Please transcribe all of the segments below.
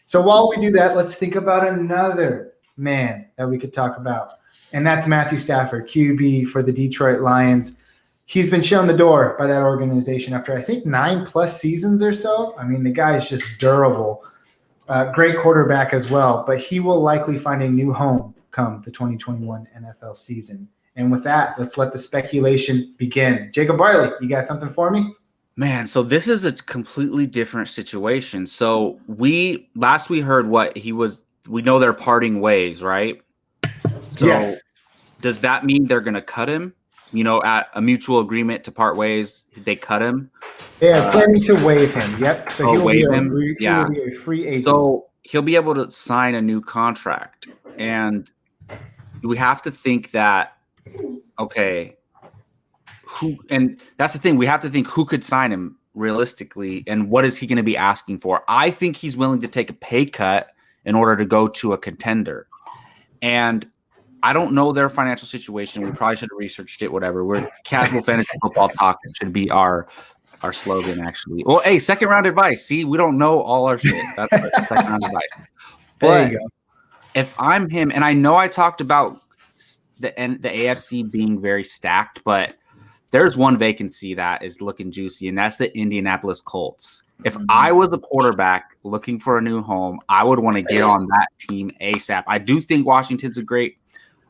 So while we do that, let's think about another man that we could talk about, and that's Matthew Stafford, QB for the Detroit Lions. He's been shown the door by that organization after I think 9+ seasons or so. I mean, the guy is just durable. Great quarterback as well, but he will likely find a new home come the 2021 NFL season. And with that, let's let the speculation begin. Jacob Barley, you got something for me? Man, so this is a completely different situation. So we heard what he was. We know they're parting ways, right? So Yes. does that mean they're going to cut him? At a mutual agreement to part ways, they cut him. They are planning to waive him. Yep. So he will be a free agent. So he'll be able to sign a new contract, and we have to think that, okay, and that's the thing. We have to think who could sign him realistically, and what is he going to be asking for? I think he's willing to take a pay cut in order to go to a contender. And I don't know their financial situation. We probably should have researched it, whatever. We're casual fantasy football talk should be our slogan, actually. Well, hey, second round advice. See, we don't know all our shit. That's our second round advice. But there you go. If I'm him, and I know I talked about the AFC being very stacked, but there's one vacancy that is looking juicy, and that's the Indianapolis Colts. If I was a quarterback looking for a new home, I would want to get on that team ASAP. I do think Washington's a great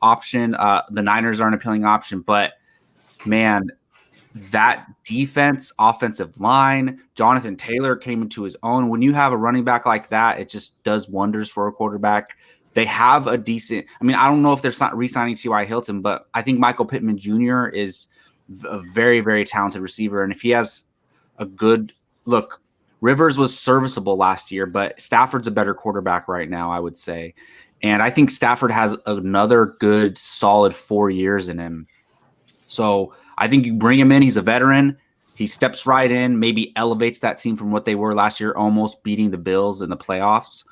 option. The Niners are an appealing option, but man, that defense, offensive line, Jonathan Taylor came into his own. When you have a running back like that, it just does wonders for a quarterback. They have a decent – I mean, I don't know if they're re-signing T.Y. Hilton, but I think Michael Pittman Jr. is a very, very talented receiver. And if he has a good – look, Rivers was serviceable last year, but Stafford's a better quarterback right now, I would say. And I think Stafford has another good, solid 4 years in him. So I think you bring him in. He's a veteran. He steps right in, maybe elevates that team from what they were last year, almost beating the Bills in the playoffs.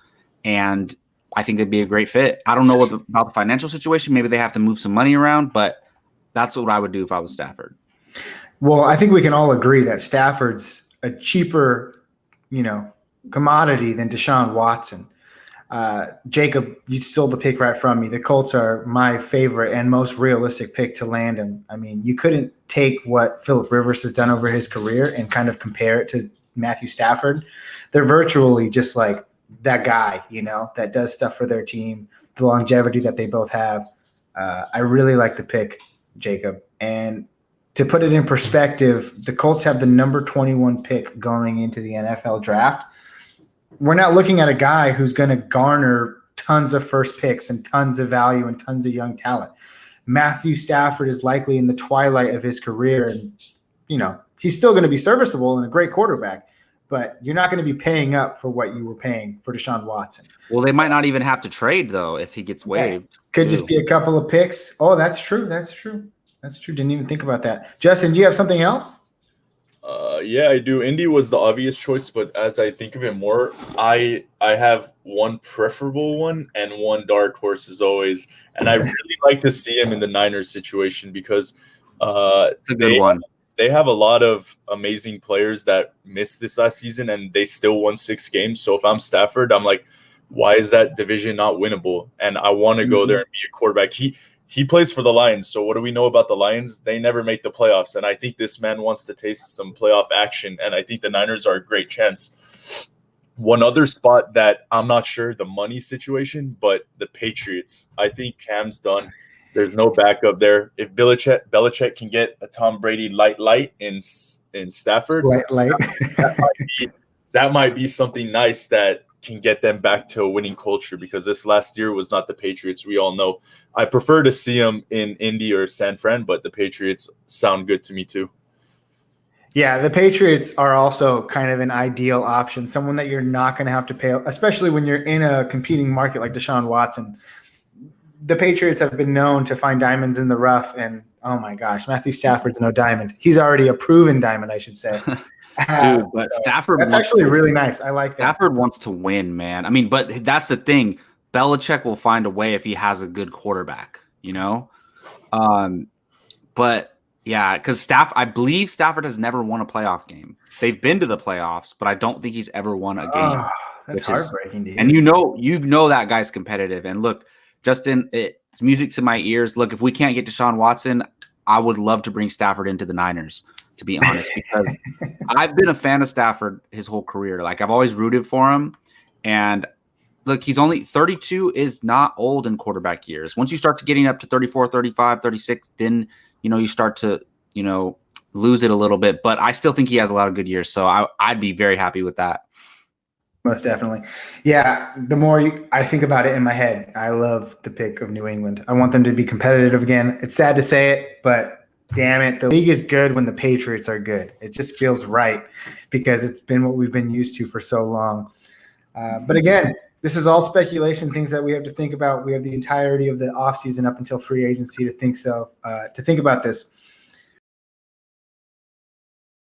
And I think it'd be a great fit. I don't know about the financial situation. Maybe they have to move some money around, but that's what I would do if I was Stafford. Well, I think we can all agree that Stafford's a cheaper, commodity than Deshaun Watson. Jacob, you stole the pick right from me. The Colts are my favorite and most realistic pick to land him. I mean, you couldn't take what Phillip Rivers has done over his career and kind of compare it to Matthew Stafford. They're virtually just like that guy, that does stuff for their team, the longevity that they both have. I really like the pick, Jacob. And to put it in perspective, the Colts have the number 21 pick going into the NFL draft. We're not looking at a guy who's going to garner tons of first picks and tons of value and tons of young talent. Matthew Stafford is likely in the twilight of his career, and he's still going to be serviceable and a great quarterback, but you're not going to be paying up for what you were paying for Deshaun Watson. Well, they might not even have to trade though if he gets waived. Yeah. Could just be a couple of picks. Oh, that's true. Didn't even think about that. Justin, do you have something else? Yeah, I do. Indy was the obvious choice, but as I think of it more, I have one preferable one and one dark horse as always, and I really like to see him in the Niners situation because it's a good one. They have a lot of amazing players that missed this last season, and they still won 6 games. So if I'm Stafford, I'm like, why is that division not winnable? And I want to go there and be a quarterback. He plays for the Lions, so what do we know about the Lions? They never make the playoffs, and I think this man wants to taste some playoff action, and I think the Niners are a great chance. One other spot that I'm not sure the money situation, but the Patriots. I think Cam's done. There's no backup there. If Belichick can get a Tom Brady light in Stafford, that might be something nice that can get them back to a winning culture, because this last year was not the Patriots. We all know. I prefer to see them in Indy or San Fran, but the Patriots sound good to me too. Yeah, the Patriots are also kind of an ideal option, someone that you're not going to have to pay, especially when you're in a competing market like Deshaun Watson. The Patriots have been known to find diamonds in the rough, and oh my gosh, Matthew Stafford's no diamond. He's already a proven diamond, I should say. Dude, but Stafford that's actually really nice. I like that. Stafford wants to win, man. I mean, but that's the thing. Belichick will find a way if he has a good quarterback, But yeah, because I believe Stafford has never won a playoff game. They've been to the playoffs, but I don't think he's ever won a game. That's heartbreaking to hear. And you know that guy's competitive. And look, Justin, it's music to my ears. Look, if we can't get Deshaun Watson, I would love to bring Stafford into the Niners, to be honest, because I've been a fan of Stafford his whole career. Like, I've always rooted for him. And look, he's only 32 is not old in quarterback years. Once you start to getting up to 34, 35, 36, then, you start to, lose it a little bit. But I still think he has a lot of good years. So I'd be very happy with that. Most definitely. Yeah, the more I think about it in my head, I love the pick of New England. I want them to be competitive again. It's sad to say it, but damn it, the league is good when the Patriots are good. It just feels right because it's been what we've been used to for so long. But again, this is all speculation, things that we have to think about. We have the entirety of the offseason up until free agency to think about this.